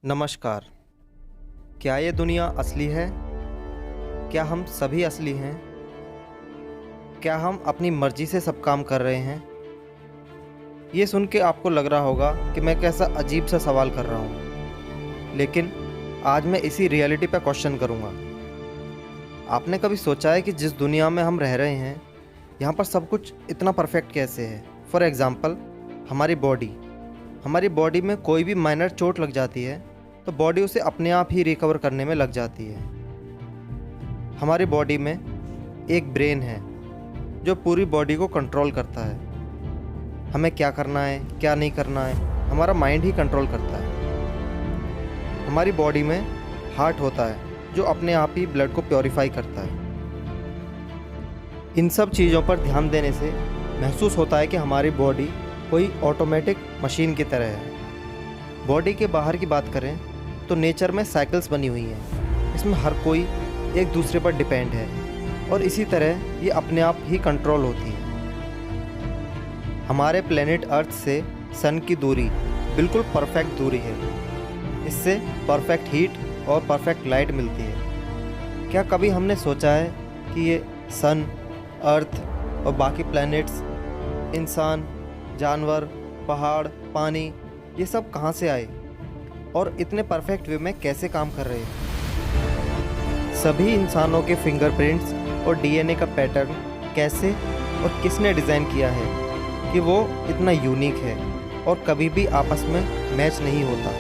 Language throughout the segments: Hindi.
नमस्कार। क्या ये दुनिया असली है? क्या हम सभी असली हैं? क्या हम अपनी मर्ज़ी से सब काम कर रहे हैं? ये सुन के आपको लग रहा होगा कि मैं कैसा अजीब सा सवाल कर रहा हूँ, लेकिन आज मैं इसी रियलिटी पे क्वेश्चन करूँगा। आपने कभी सोचा है कि जिस दुनिया में हम रह रहे हैं, यहाँ पर सब कुछ इतना परफेक्ट कैसे है? फॉर एग्ज़ाम्पल, हमारी बॉडी में कोई भी माइनर चोट लग जाती है तो बॉडी उसे अपने आप ही रिकवर करने में लग जाती है। हमारी बॉडी में एक ब्रेन है जो पूरी बॉडी को कंट्रोल करता है। हमें क्या करना है, क्या नहीं करना है, हमारा माइंड ही कंट्रोल करता है। हमारी बॉडी में हार्ट होता है जो अपने आप ही ब्लड को प्योरीफाई करता है। इन सब चीज़ों पर ध्यान देने से महसूस होता है कि हमारी बॉडी कोई ऑटोमेटिक मशीन की तरह है। बॉडी के बाहर की बात करें तो नेचर में साइकिल्स बनी हुई हैं। इसमें हर कोई एक दूसरे पर डिपेंड है और इसी तरह ये अपने आप ही कंट्रोल होती है। हमारे प्लेनेट अर्थ से सन की दूरी बिल्कुल परफेक्ट दूरी है। इससे परफेक्ट हीट और परफेक्ट लाइट मिलती है। क्या कभी हमने सोचा है कि ये सन, अर्थ और बाकी प्लैनेट्स, इंसान, जानवर, पहाड़, पानी, ये सब कहाँ से आए और इतने परफेक्ट वे में कैसे काम कर रहे हैं? सभी इंसानों के फिंगरप्रिंट्स और डीएनए का पैटर्न कैसे और किसने डिज़ाइन किया है कि वो इतना यूनिक है और कभी भी आपस में मैच नहीं होता।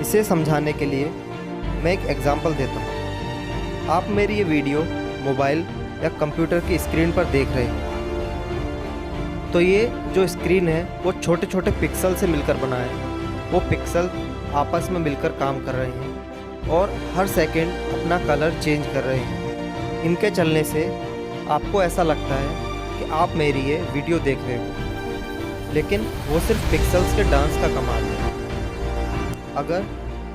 इसे समझाने के लिए मैं एक एग्जांपल देता हूँ। आप मेरी ये वीडियो मोबाइल या कंप्यूटर की स्क्रीन पर देख रहे हैं, तो ये जो स्क्रीन है वो छोटे छोटे पिक्सल से मिलकर बना है। वो पिक्सल आपस में मिलकर काम कर रहे हैं और हर सेकंड अपना कलर चेंज कर रहे हैं। इनके चलने से आपको ऐसा लगता है कि आप मेरी ये वीडियो देख रहे हो, लेकिन वो सिर्फ पिक्सल्स के डांस का कमाल है। अगर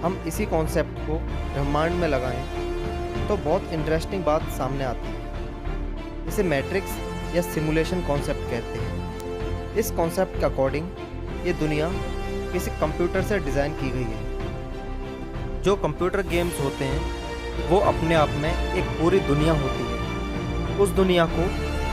हम इसी कॉन्सेप्ट को ब्रह्मांड में लगाएं तो बहुत इंटरेस्टिंग बात सामने आती है। इसे मैट्रिक्स या सिमुलेशन कॉन्सेप्ट कहते हैं। इस कॉन्सेप्ट के अकॉर्डिंग ये दुनिया किसी कंप्यूटर से डिज़ाइन की गई है। जो कंप्यूटर गेम्स होते हैं वो अपने आप में एक पूरी दुनिया होती है। उस दुनिया को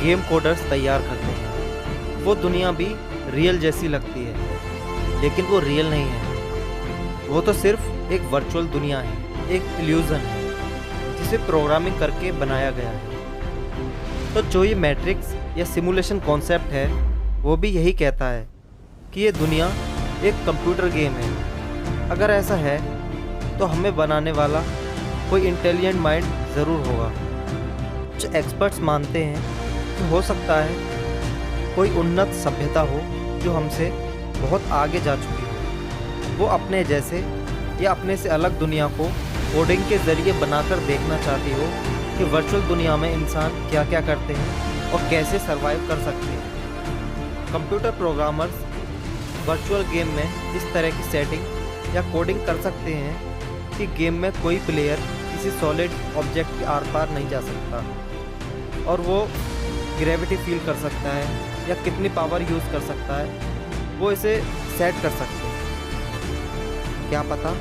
गेम कोडर्स तैयार करते हैं। वो दुनिया भी रियल जैसी लगती है, लेकिन वो रियल नहीं है। वो तो सिर्फ एक वर्चुअल दुनिया है, एक इल्यूज़न है जिसे प्रोग्रामिंग करके बनाया गया है। तो जो ये मैट्रिक्स या सिमुलेशन कॉन्सेप्ट है वो भी यही कहता है कि ये दुनिया एक कंप्यूटर गेम है। अगर ऐसा है तो हमें बनाने वाला कोई इंटेलिजेंट माइंड ज़रूर होगा। कुछ एक्सपर्ट्स मानते हैं कि हो सकता है कोई उन्नत सभ्यता हो जो हमसे बहुत आगे जा चुकी हो। वो अपने जैसे या अपने से अलग दुनिया को कोडिंग के ज़रिए बनाकर देखना चाहती हो कि वर्चुअल दुनिया में इंसान क्या क्या करते हैं और कैसे सर्वाइव कर सकते हैं। कंप्यूटर प्रोग्रामर्स वर्चुअल गेम में इस तरह की सेटिंग या कोडिंग कर सकते हैं कि गेम में कोई प्लेयर किसी सॉलिड ऑब्जेक्ट के आर पार नहीं जा सकता और वो ग्रेविटी फील कर सकता है या कितनी पावर यूज़ कर सकता है, वो इसे सेट कर सकते हैं। क्या पता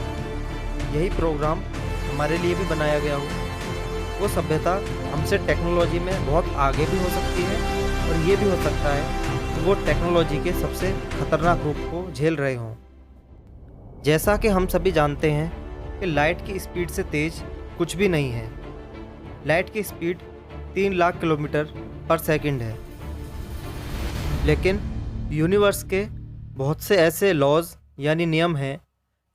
यही प्रोग्राम हमारे लिए भी बनाया गया हो। वो सभ्यता हमसे टेक्नोलॉजी में बहुत आगे भी हो सकती है और ये भी हो सकता है कि वो टेक्नोलॉजी के सबसे खतरनाक रूप को झेल रहे हों। जैसा कि हम सभी जानते हैं कि लाइट की स्पीड से तेज़ कुछ भी नहीं है। लाइट की स्पीड 3 लाख किलोमीटर पर सेकंड है, लेकिन यूनिवर्स के बहुत से ऐसे लॉज यानी नियम हैं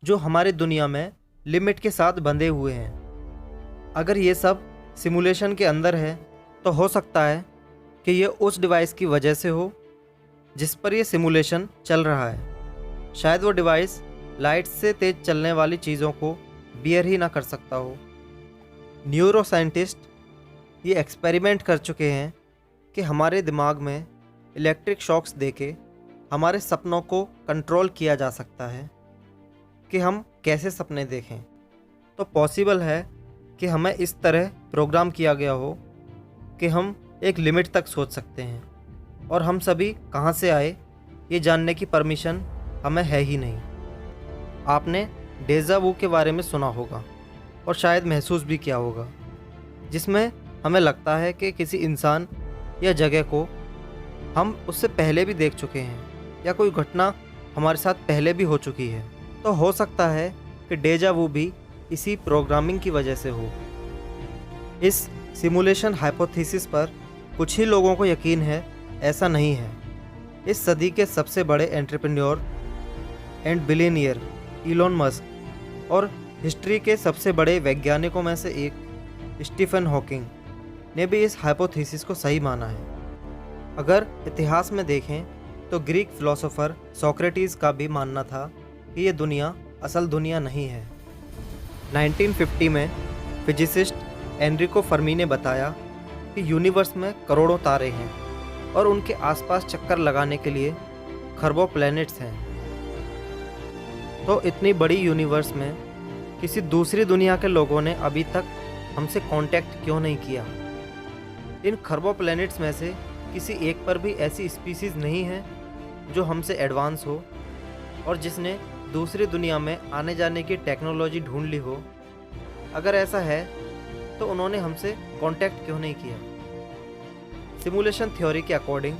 जो हमारी दुनिया में लिमिट के साथ बंधे हुए हैं। अगर ये सब सिमुलेशन के अंदर है तो हो सकता है कि ये उस डिवाइस की वजह से हो जिस पर ये सिमुलेशन चल रहा है। शायद वो डिवाइस लाइट से तेज़ चलने वाली चीज़ों को बियर ही ना कर सकता हो। न्यूरो साइंटिस्ट ये एक्सपेरिमेंट कर चुके हैं कि हमारे दिमाग में इलेक्ट्रिक शॉक्स देके हमारे सपनों को कंट्रोल किया जा सकता है कि हम कैसे सपने देखें। तो पॉसिबल है कि हमें इस तरह प्रोग्राम किया गया हो कि हम एक लिमिट तक सोच सकते हैं और हम सभी कहाँ से आए ये जानने की परमिशन हमें है ही नहीं। आपने डेजा वू के बारे में सुना होगा और शायद महसूस भी किया होगा, जिसमें हमें लगता है कि किसी इंसान या जगह को हम उससे पहले भी देख चुके हैं या कोई घटना हमारे साथ पहले भी हो चुकी है। तो हो सकता है कि डेजा वू भी इसी प्रोग्रामिंग की वजह से हो। इस सिमुलेशन हाइपोथेसिस पर कुछ ही लोगों को यकीन है, ऐसा नहीं है। इस सदी के सबसे बड़े entrepreneur and billionaire Elon Musk और हिस्ट्री के सबसे बड़े वैज्ञानिकों में से एक स्टीफन हॉकिंग ने भी इस हाइपोथेसिस को सही माना है। अगर इतिहास में देखें तो ग्रीक फिलोसोफर सोक्रेटिस का भी मानना था कि ये दुनिया असल दुनिया नहीं है। 1950 में फिजिसिस्ट एनरिको फर्मी ने बताया कि यूनिवर्स में करोड़ों तारे हैं और उनके आसपास चक्कर लगाने के लिए खरबों प्लैनेट्स हैं। तो इतनी बड़ी यूनिवर्स में किसी दूसरी दुनिया के लोगों ने अभी तक हमसे कांटेक्ट क्यों नहीं किया? इन खरबों प्लैनेट्स में से किसी एक पर भी ऐसी स्पीसीज़ नहीं है जो हमसे एडवांस हो और जिसने दूसरी दुनिया में आने जाने की टेक्नोलॉजी ढूंढ ली हो? अगर ऐसा है तो उन्होंने हमसे कांटेक्ट क्यों नहीं किया? सिमुलेशन थ्योरी के अकॉर्डिंग,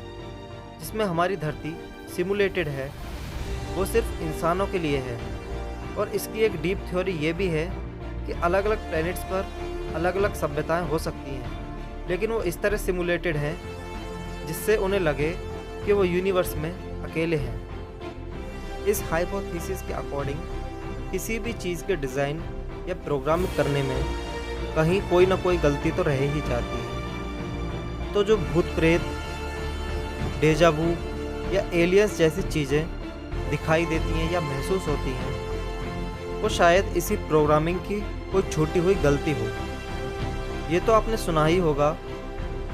जिसमें हमारी धरती सिमुलेटेड है, वो सिर्फ इंसानों के लिए है। और इसकी एक डीप थ्योरी ये भी है कि अलग अलग प्लैनेट्स पर अलग अलग सभ्यताएं हो सकती हैं, लेकिन वो इस तरह सिमुलेटेड हैं जिससे उन्हें लगे कि वो यूनिवर्स में अकेले हैं। इस हाइपोथेसिस के अकॉर्डिंग किसी भी चीज़ के डिज़ाइन या प्रोग्राम करने में कहीं कोई ना कोई गलती तो रह ही जाती है। तो जो भूत प्रेत, डेजा वू या एलियंस जैसी चीज़ें दिखाई देती हैं या महसूस होती हैं, वो शायद इसी प्रोग्रामिंग की कोई छूटी हुई गलती हो। ये तो आपने सुना ही होगा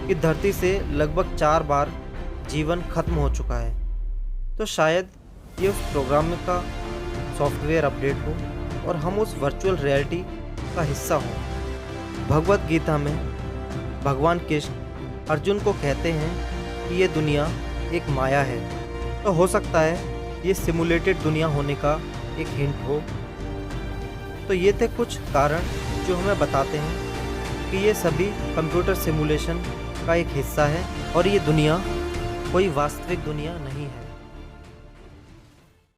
कि धरती से लगभग 4 बार जीवन खत्म हो चुका है। तो शायद ये उस प्रोग्राम का सॉफ्टवेयर अपडेट हो और हम उस वर्चुअल रियलिटी का हिस्सा हों। भगवत गीता में भगवान कृष्ण अर्जुन को कहते हैं कि ये दुनिया एक माया है। तो हो सकता है ये सिमुलेटेड दुनिया होने का एक हिंट हो। तो ये थे कुछ कारण जो हमें बताते हैं कि ये सभी कंप्यूटर सिमुलेशन का एक हिस्सा है और ये दुनिया कोई वास्तविक दुनिया नहीं है।